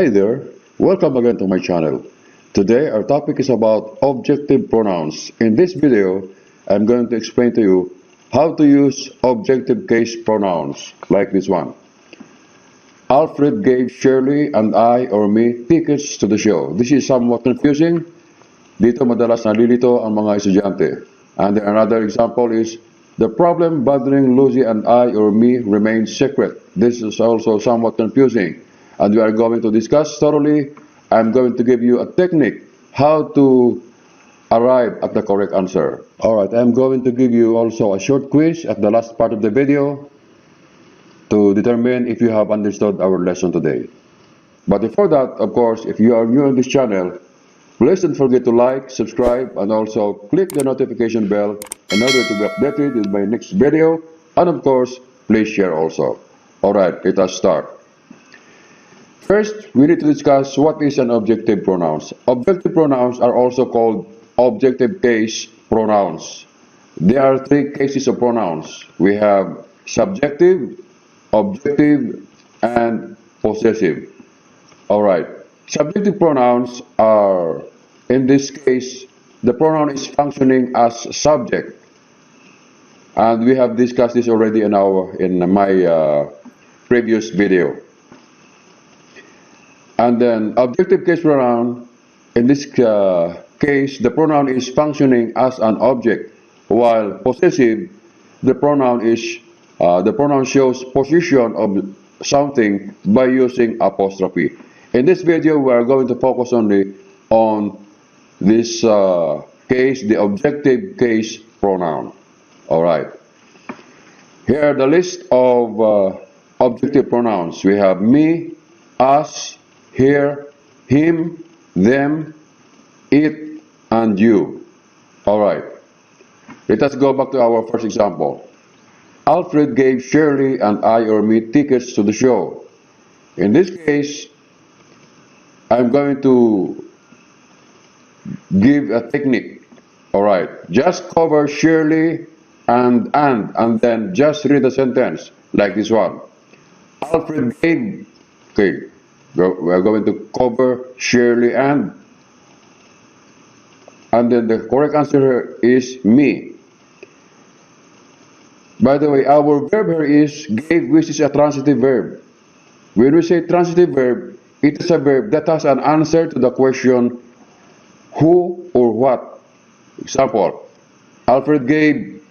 Hi there, welcome again to my channel. Today our topic is about objective pronouns. In this video, I'm going to explain to you how to use objective case pronouns like this one. Alfred gave Shirley and I or me tickets to the show. This is somewhat confusing. Dito madalas nalilito ang mga estudyante. And another example is, the problem bothering Lucy and I or me remains secret. This is also somewhat confusing. And we are going to discuss thoroughly. I'm going to give you a technique how to arrive at the correct answer. Alright, I'm going to give you also a short quiz at the last part of the video to determine if you have understood our lesson today. But before that, of course, if you are new on this channel, please don't forget to like, subscribe, and also click the notification bell in order to be updated with my next video. And of course, please share also. Alright, let us start. First, we need to discuss what is an objective pronouns. Objective pronouns are also called objective case pronouns. There are three cases of pronouns. We have subjective, objective, and possessive. Alright, subjective pronouns are, in this case, the pronoun is functioning as subject. And we have discussed this already in my previous video. And then objective case pronoun, in this case, the pronoun is functioning as an object, while possessive, the pronoun shows position of something by using apostrophe. In this video, we are going to focus only on this case, the objective case pronoun. Alright. Here are the list of objective pronouns. We have me, us, here, him, them, it, and you. Alright. Let us go back to our first example. Alfred gave Shirley and I or me tickets to the show. In this case, I'm going to give a technique. Alright. Just cover Shirley and then just read the sentence like this one. Alfred gave. Okay. We are going to cover Shirley and then the correct answer is me. By the way, our verb here is gave, which is a transitive verb. When we say transitive verb, it is a verb that has an answer to the question who or what. Example, Alfred gave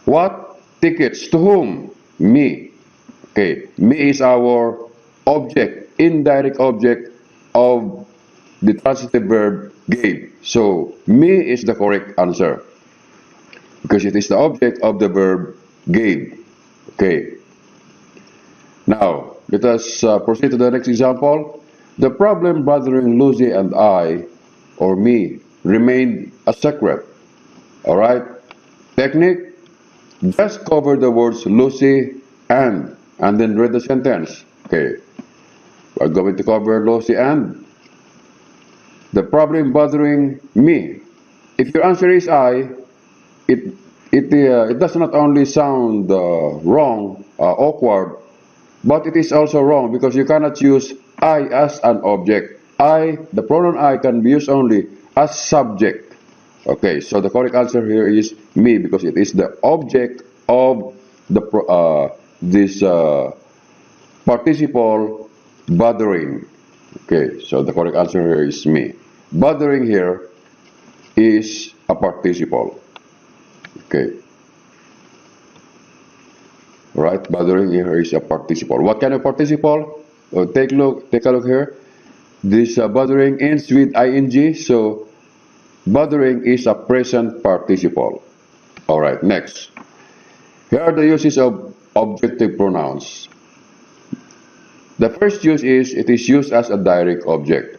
what? Tickets. To whom? Me. Okay, me is our object, indirect object of the transitive verb gave. So, me is the correct answer because it is the object of the verb gave. Okay. Now, let us proceed to the next example. The problem bothering Lucy and I, or me, remained a secret. Alright? Technique, just cover the words Lucy and then read the sentence. Okay. We're going to cover Lucy and the problem bothering me. If your answer is I, it does not only sound wrong, awkward, but it is also wrong because you cannot use I as an object. The pronoun I can be used only as subject. Okay, so the correct answer here is me because it is the object of this participle bothering. Okay, so the correct answer here is me. Bothering here is a participle. Okay. Right, bothering here is a participle. What kind of participle? Take a look here. This bothering ends with ing, so bothering is a present participle. Alright, next. Here are the uses of objective pronouns. The first use is, it is used as a direct object.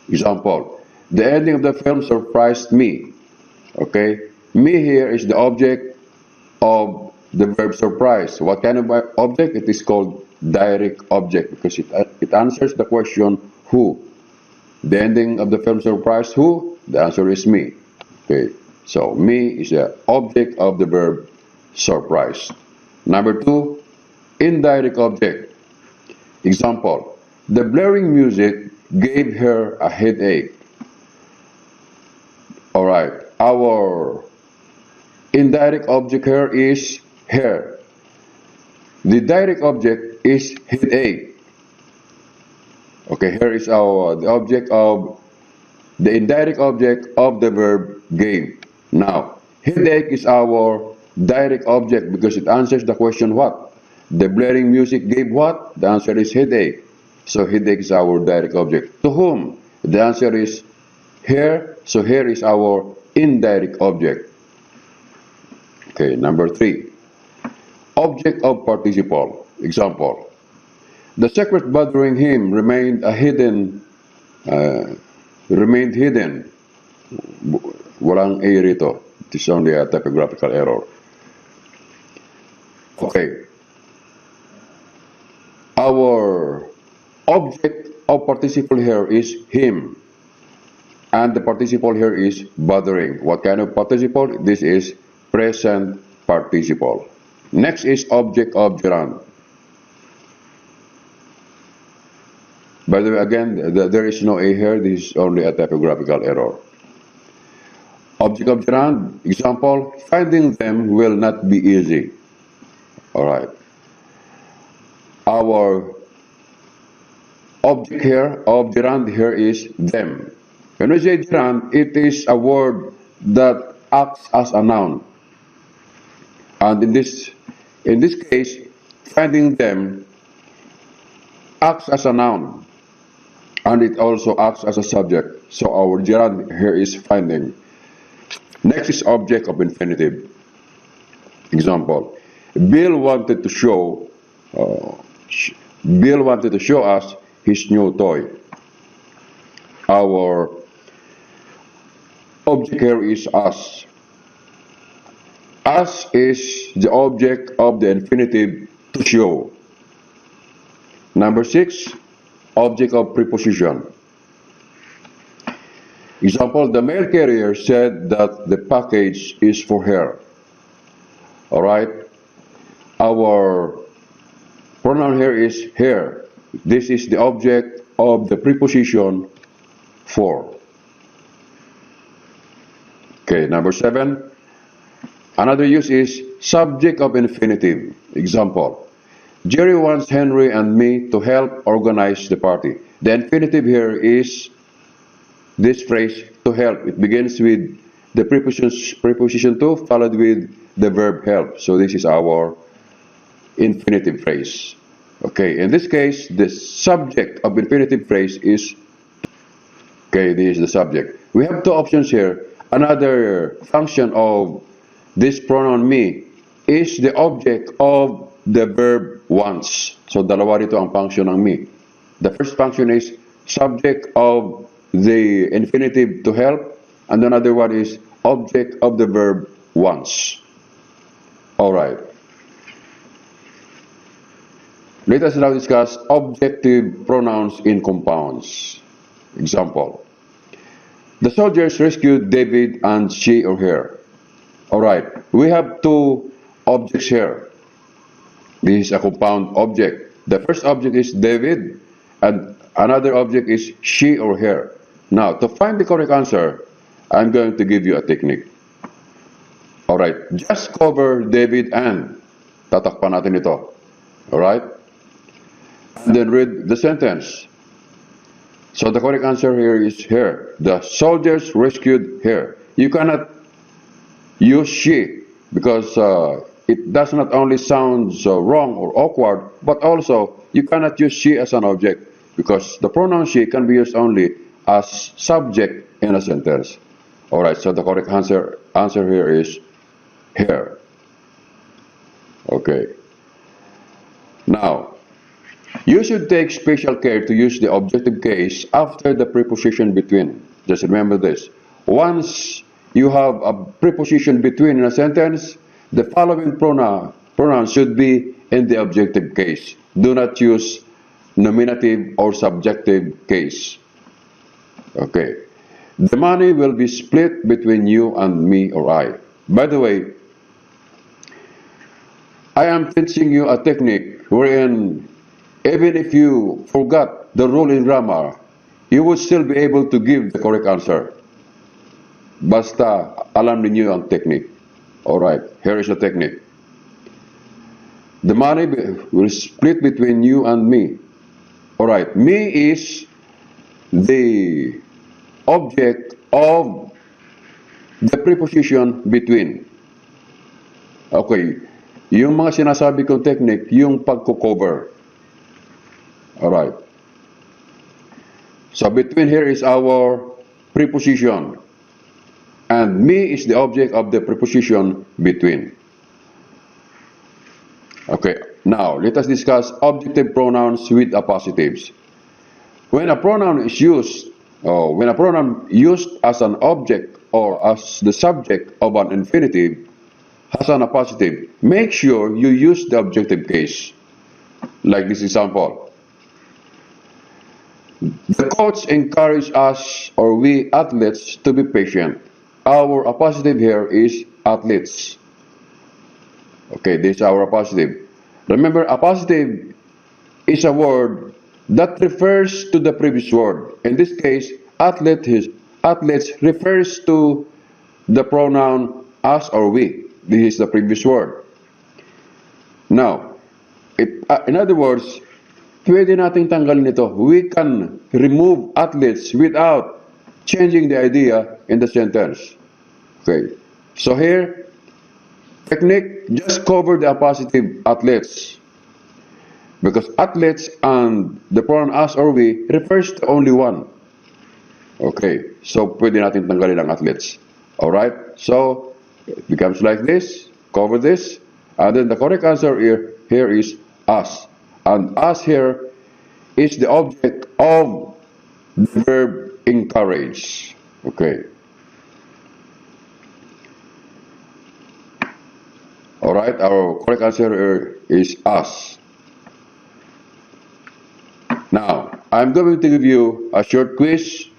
Example, the ending of the film surprised me. Okay, me here is the object of the verb surprise. What kind of object? It is called direct object because it answers the question who. The ending of the film surprised who? The answer is me. Okay, so me is the object of the verb surprise. Number two, indirect object. Example, The blaring music gave her a headache. Alright, our indirect object here is hair. The direct object is headache. Okay, here is the indirect object of the verb gave. Now, headache is our direct object because it answers the question what? The blaring music gave what? The answer is headache. So headache is our direct object. To whom? The answer is here. So here is our indirect object. Okay, number 3. Object of participle. Example. The secret bothering him remained hidden. Walang A rito. It is only a typographical error. Okay. Our object of participle here is him. And the participle here is bothering. What kind of participle? This is present participle. Next is object of gerund. By the way, again, there is no A here. This is only a typographical error. Object of gerund. Example, finding them will not be easy. Alright. Our object here of gerund here is them. When we say gerund, it is a word that acts as a noun. And in this case, finding them acts as a noun. And it also acts as a subject. So our gerund here is finding. Next is object of infinitive. Example, Bill wanted to show us his new toy. Our object here is us. Us is the object of the infinitive to show. Number 6, object of preposition. Example, the mail carrier said that the package is for her. Alright? Our pronoun here is her. This is the object of the preposition for. Okay, number 7. Another use is subject of infinitive. Example, Jerry wants Henry and me to help organize the party. The infinitive here is this phrase, to help. It begins with the preposition to, followed with the verb help. So this is our infinitive phrase. Okay, in this case, the subject of infinitive phrase is, okay, this is the subject. We have two options here. Another function of this pronoun me is the object of the verb wants. So dalawa rito ang function ng me. The first function is subject of the infinitive to help, and another one is object of the verb wants. Alright. Let us now discuss objective pronouns in compounds. Example, the soldiers rescued David and she or her. Alright, we have two objects here. This is a compound object. The first object is David, and another object is she or her. Now, to find the correct answer, I'm going to give you a technique. Alright, just cover David and. Tatakpan natin ito. Alright? And then read the sentence. So the correct answer here is her. The soldiers rescued her. You cannot use she because it does not only sound wrong or awkward, but also you cannot use she as an object because the pronoun she can be used only as subject in a sentence. Alright, so the correct answer here is her. Okay. Now, you should take special care to use the objective case after the preposition between. Just remember this. Once you have a preposition between in a sentence, the following pronoun should be in the objective case. Do not use nominative or subjective case. Okay. The money will be split between you and me or I. By the way, I am teaching you a technique wherein Even if you forgot the rule in grammar, you would still be able to give the correct answer. Basta alam ninyo ang technique. Alright, here is the technique. The money will split between you and me. Alright, me is the object of the preposition between. Okay, yung mga sinasabi kong technique, yung pagko-cover. Alright. So between here is our preposition. And me is the object of the preposition between. Okay, now let us discuss objective pronouns with appositives. When a pronoun is used, or when a pronoun used as an object or as the subject of an infinitive has an appositive, make sure you use the objective case. Like this example. The coach encouraged us, or we athletes, to be patient. Our appositive here is athletes. Okay, this is our appositive. Remember, appositive is a word that refers to the previous word. In this case, athletes refers to the pronoun us or we. This is the previous word. Now, in other words, pwede nating tanggalin ito. We can remove athletes without changing the idea in the sentence. Okay. So here, technique, just cover the appositive athletes. Because athletes and the pronoun us or we refers to only one. Okay. So pwede natin tanggalin ang athletes. Alright. So it becomes like this. Cover this. And then the correct answer here is us. And us here is the object of the verb encourage. Okay. Alright, our correct answer here is us. Now, I'm going to give you a short quiz.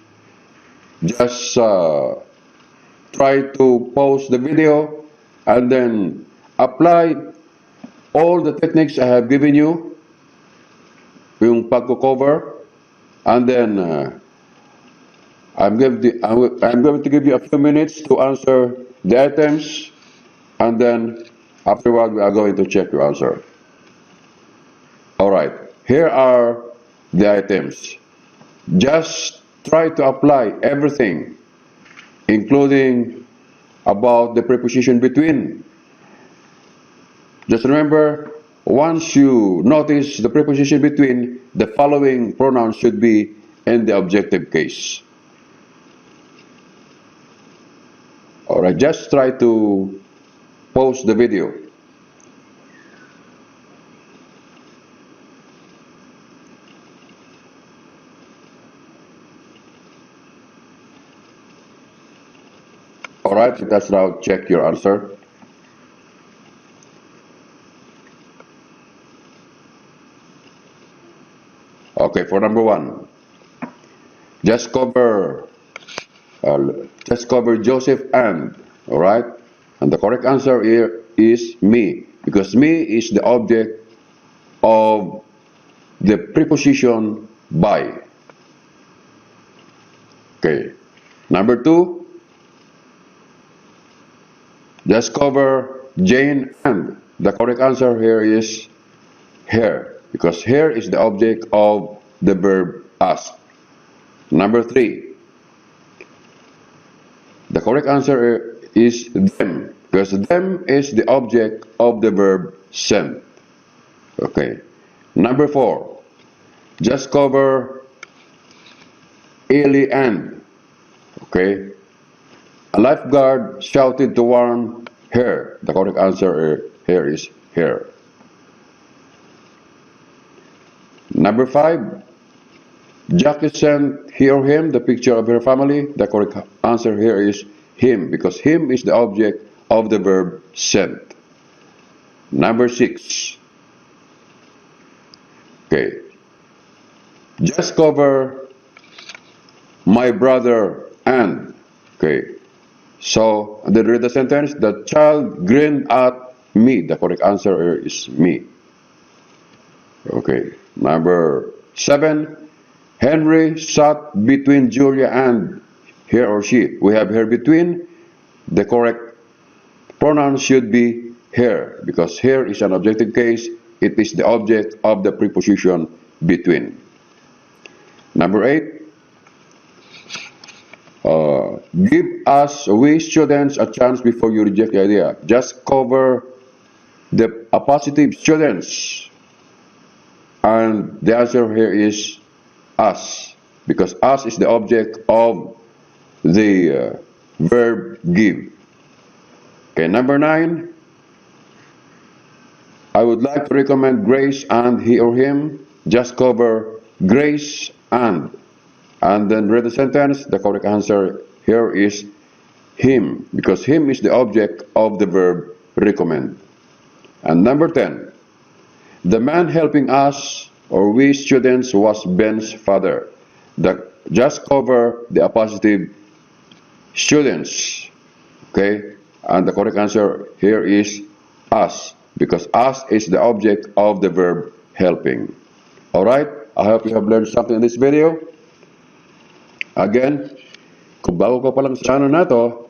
Just try to pause the video and then apply all the techniques I have given you, yung pagko-cover, and then I'm going to give you a few minutes to answer the items, and then afterward we are going to check your answer. Alright, here are the items. Just try to apply everything, including about the preposition between. Just remember, once you notice the preposition between, the following pronouns should be in the objective case. Alright, just try to pause the video. Alright, let's now check your answer. Okay, for number one, just cover Joseph and, alright? And the correct answer here is me, because me is the object of the preposition by. Okay, number two, just cover Jane and. The correct answer here is here, because here is the object of the verb ask. Number three, the correct answer is them, because them is the object of the verb send. Okay. Number four, just cover Ellie and. Okay. A lifeguard shouted to warn her. The correct answer here is here. Number five, Jackie sent he or him the picture of her family. The correct answer here is him, because him is the object of the verb sent. Number six, okay, just cover my brother and. Okay, so then read the sentence. The child grinned at me. The correct answer here is me. Okay, Number 7, Henry sat between Julia and he or she. We have here between. The correct pronoun should be here because here is an objective case. It is the object of the preposition between. Number 8, give us, we students, a chance before you reject the idea. Just cover the appositive students. And the answer here is us, because us is the object of the verb give. Okay, number 9, I would like to recommend Grace and he or him. Just cover Grace and then read the sentence. The correct answer here is him, because him is the object of the verb recommend. And number 10, the man helping us or we students was Ben's father. Just cover the appositive students. Okay, and the correct answer here is us, because us is the object of the verb helping. Alright, I hope you have learned something in this video. Again, kung bago ka pa lang sa channel na to,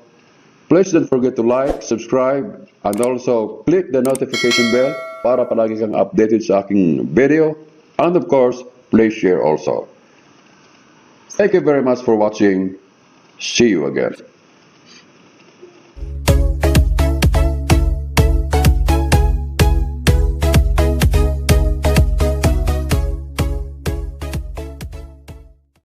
please don't forget to like, subscribe, and also click the notification bell para palagi kang updated sa aking video. And of course, please share also. Thank you very much for watching. See you again.